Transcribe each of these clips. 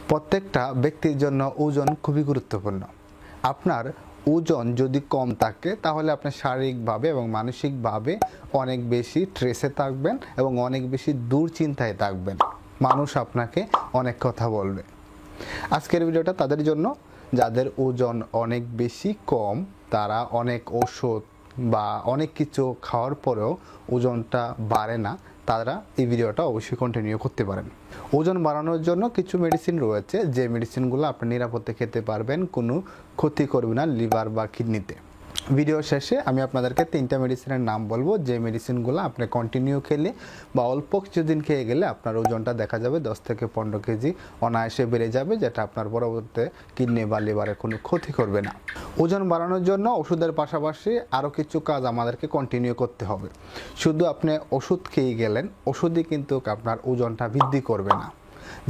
প্রত্যেকটা ব্যক্তির জন্য ওজন খুবই গুরুত্বপূর্ণ। আপনার ওজন যদি কম থাকে তাহলে আপনি শারীরিকভাবে এবং মানসিকভাবে অনেক বেশি স্ট্রেসে থাকবেন এবং অনেক বেশি দুশ্চিন্তায় থাকবেন। মানুষ আপনাকে অনেক কথা বলবে। আজকের ভিডিওটা তাদের জন্য যাদের ওজন অনেক বেশি কম, তারা অনেক ওষুধ বা অনেক কিছু খাওয়ার পরেও ওজনটা বাড়ে না, তারা এই ভিডিওটা অবশ্যই কন্টিনিউ করতে পারেন। ওজন বাড়ানোর জন্য কিছু মেডিসিন রয়েছে, যে মেডিসিনগুলো আপনি নিরাপদে খেতে পারবেন, কোনো ক্ষতি করবে না লিভার বা কিডনিতে। ভিডিও শেষে আমি আপনাদেরকে 3টা মেডিসিনের নাম বলবো, যে মেডিসিনগুলো আপনি কন্টিনিউ খেলে বা অল্প কিছুদিন খেয়ে গেলে আপনার ওজনটা দেখা যাবে 10 থেকে 15 কেজি অনায়াসে বেড়ে যাবে, যেটা আপনার পরবর্তীতে কিডনি বা লিভারের কোনো ক্ষতি করবে না। ওজন বাড়ানোর জন্য ওষুধের পাশাপাশি আরও কিছু কাজ আমাদেরকে কন্টিনিউ করতে হবে। শুধু আপনি ওষুধ খেয়ে গেলেন, ওষুধই কিন্তু আপনার ওজনটা বৃদ্ধি করবে না।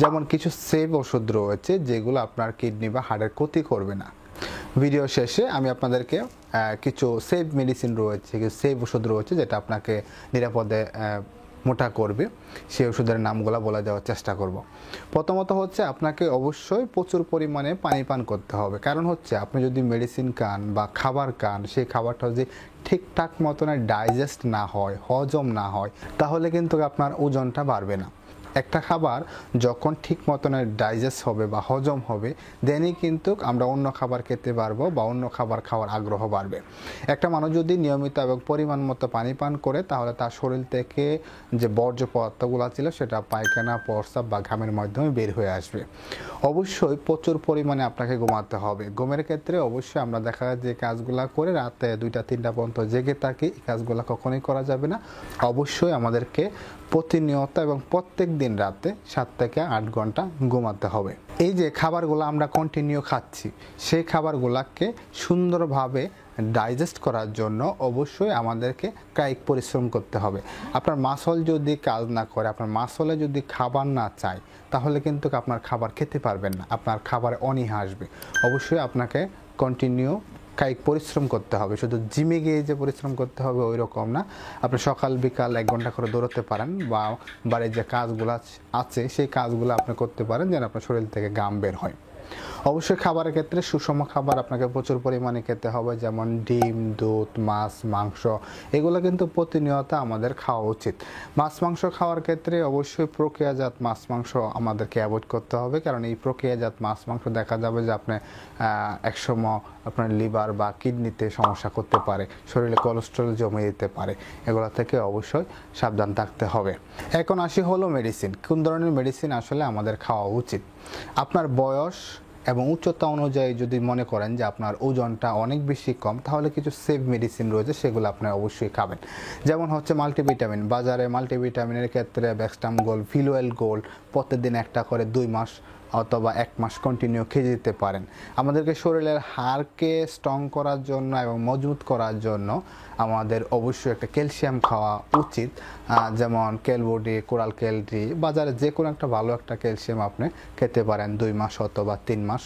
যেমন কিছু সেভ ওষুধ রয়েছে যেগুলো আপনার কিডনি বা হার্টের ক্ষতি করবে না। ভিডিও শেষে আমি আপনাদেরকে কিছু সেভ মেডিসিন রয়েছে, কিছু সেভ ওষুধ রয়েছে যেটা আপনাকে নিরাপদে মোটা করবে, সেই ওষুধের নামগুলো বলে দেওয়ার চেষ্টা করব। প্রথমত হচ্ছে আপনাকে অবশ্যই প্রচুর পরিমাণে পানি পান করতে হবে। কারণ হচ্ছে আপনি যদি মেডিসিন খান বা খাবার খান, সেই খাবারটা যদি ঠিকঠাক মতন ডাইজেস্ট না হয়, হজম না হয়, তাহলে কিন্তু আপনার ওজনটা বাড়বে না। একটা খাবার যখন ঠিক মতনের ডাইজেস্ট হবে বা হজম হবে, দেনই কিন্তু আমরা অন্য খাবার খেতে পারবো বা অন্য খাবার খাওয়ার আগ্রহ বাড়বে। একটা মানুষ যদি নিয়মিত এবং পরিমাণ মতো পানি পান করে, তাহলে তার শরীর থেকে যে বর্জ্য পদার্থগুলো ছিল সেটা পায়খানা, প্রস্রাব বা ঘামের মাধ্যমে বের হয়ে আসবে। অবশ্যই প্রচুর পরিমাণে আপনাকে ঘুমাতে হবে। ঘুমের ক্ষেত্রে অবশ্যই আমরা দেখা যায় যে কাজগুলো করে রাতে 2টা-3টা পর্যন্ত জেগে থাকি, এই কাজগুলো কখনোই করা যাবে না। অবশ্যই আমাদেরকে প্রতিনিয়ত এবং প্রত্যেক দিন রাতে 7 থেকে 8 ঘন্টা ঘুমাতে হবে। এই যে খাবারগুলো আমরা কন্টিনিউ খাচ্ছি, সেই খাবারগুলোকে সুন্দরভাবে ডাইজেস্ট করার জন্য অবশ্যই আমাদেরকে কায়িক পরিশ্রম করতে হবে। আপনার মাসল যদি কাজ না করে, আপনার মাসলে যদি খাবার না চায়, তাহলে কিন্তু আপনার খাবার খেতে পারবেন না, আপনার খাবারে অনীহা আসবে। অবশ্যই আপনাকে কন্টিনিউ কায়িক পরিশ্রম করতে হবে। শুধু জিমে গিয়ে যে পরিশ্রম করতে হবে ওই রকম না। আপনি সকাল বিকাল 1 ঘন্টা করে দৌড়াতে পারেন বা বাড়ির যে কাজগুলো আছে সেই কাজগুলো আপনি করতে পারেন, যেন আপনার শরীর থেকে ঘাম বের হয়। অবশ্যই খাবারের ক্ষেত্রে সুষম খাবার আপনাকে প্রচুর পরিমাণে খেতে হবে, যেমন ডিম, দুধ, মাছ, মাংস, এগুলো কিন্তু প্রতিনিয়ত আমাদের খাওয়া উচিত। মাছ মাংস খাওয়ার ক্ষেত্রে অবশ্যই প্রক্রিয়াজাত মাছ মাংস আমাদেরকে অ্যাভয়েড করতে হবে, কারণ এই প্রক্রিয়াজাত মাছ মাংস দেখা যাবে যে আপনি একসময় আপনার লিভার বা কিডনিতে সমস্যা করতে পারে, শরীরে কোলেস্টেরল জমে দিতে পারে। এগুলো থেকে অবশ্যই সাবধান থাকতে হবে। এখন আসি হলো মেডিসিন। কোন ধরনের মেডিসিন আসলে আমাদের খাওয়া উচিত? আপনার বয়স এবং উচ্চতা অনুযায়ী যদি মনে করেন যে আপনার ওজনটা অনেক বেশি কম, তাহলে কিছু সেভ মেডিসিন রয়েছে, সেগুলো আপনি অবশ্যই খাবেন। যেমন হচ্ছে মাল্টিভিটামিন। বাজারে মাল্টিভিটামিনের ক্ষেত্রে ব্যাক্সটাম গোল্ড, ফিলোয়েল গোল্ড প্রত্যেকদিন একটা করে 2 মাস অথবা 1 মাস কন্টিনিউ খেয়ে যেতে পারেন। আমাদেরকে শরীরের হাড়কে স্ট্রং করার জন্য এবং মজবুত করার জন্য আমাদের অবশ্যই একটা ক্যালসিয়াম খাওয়া উচিত, যেমন কেলবডি, কোরাল ক্যালডি, বাজারে যে কোনো একটা ভালো একটা ক্যালসিয়াম আপনি খেতে পারেন 2 মাস অথবা 3 মাস।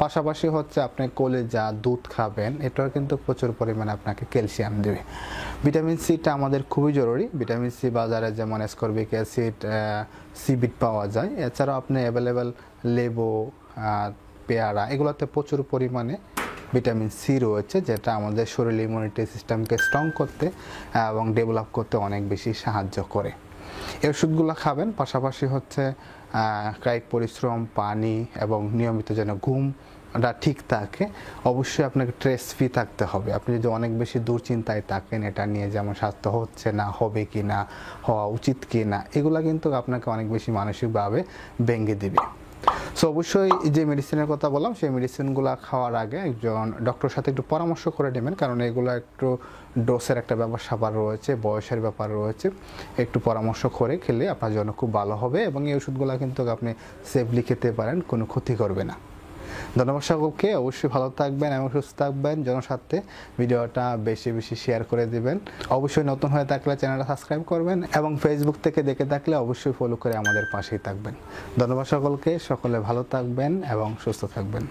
পাশাপাশি হচ্ছে আপনি কলিজা, দুধ খাবেন, এটাও কিন্তু প্রচুর পরিমাণে আপনাকে ক্যালসিয়াম দেবে। ভিটামিন সিটা আমাদের খুবই জরুরি। ভিটামিন সি বাজারে যেমন অ্যাসকর্বিক অ্যাসিড, সিবিট পাওয়া যায়। এছাড়াও আপনি অ্যাভেলেবেল লেবু, পেয়ারা, এগুলোতে প্রচুর পরিমাণে ভিটামিন সি রয়েছে, যেটা আমাদের শরীরের ইমিউনিটি সিস্টেমকে স্ট্রং করতে এবং ডেভেলপ করতে অনেক বেশি সাহায্য করে। এই ওষুধগুলো খাবেন। পাশাপাশি হচ্ছে কায়িক পরিশ্রম, পানি এবং নিয়মিত যেন ঘুমটা ঠিক থাকে। অবশ্যই আপনাকে স্ট্রেস ফ্রি থাকতে হবে। আপনি যদি অনেক বেশি দুশ্চিন্তায় থাকেন এটা নিয়ে, যেমন স্বাস্থ্য হচ্ছে না, হবে কি না, হওয়া উচিত কি না, এগুলো কিন্তু আপনাকে অনেক বেশি মানসিকভাবে ভেঙে দিবে। সো অবশ্যই যে মেডিসিনের কথা বললাম, সেই মেডিসিনগুলো খাওয়ার আগে একজন ডক্টরের সাথে একটু পরামর্শ করে নেবেন, কারণ এগুলো একটু ডোসের একটা ব্যাপার রয়েছে, বয়সের ব্যাপার রয়েছে। একটু পরামর্শ করে খেলে আপনার জন্য খুব ভালো হবে এবং এই ওষুধগুলো কিন্তু আপনি সেফলি খেতে পারেন, কোনো ক্ষতি করবে না। ধন্যবাদ সকলকে। অবশ্যই ভালো থাকবেন এবং সুস্থ থাকবেন। জনস্বার্থে ভিডিওটা বেশি বেশি শেয়ার করে দিবেন। অবশ্যই নতুন হয়ে থাকলে চ্যানেলটা সাবস্ক্রাইব করবেন এবং ফেসবুক থেকে দেখে থাকলে অবশ্যই ফলো করে আমাদের পাশেই থাকবেন। ধন্যবাদ সকলকে। সকলে ভালো থাকবেন এবং সুস্থ থাকবেন।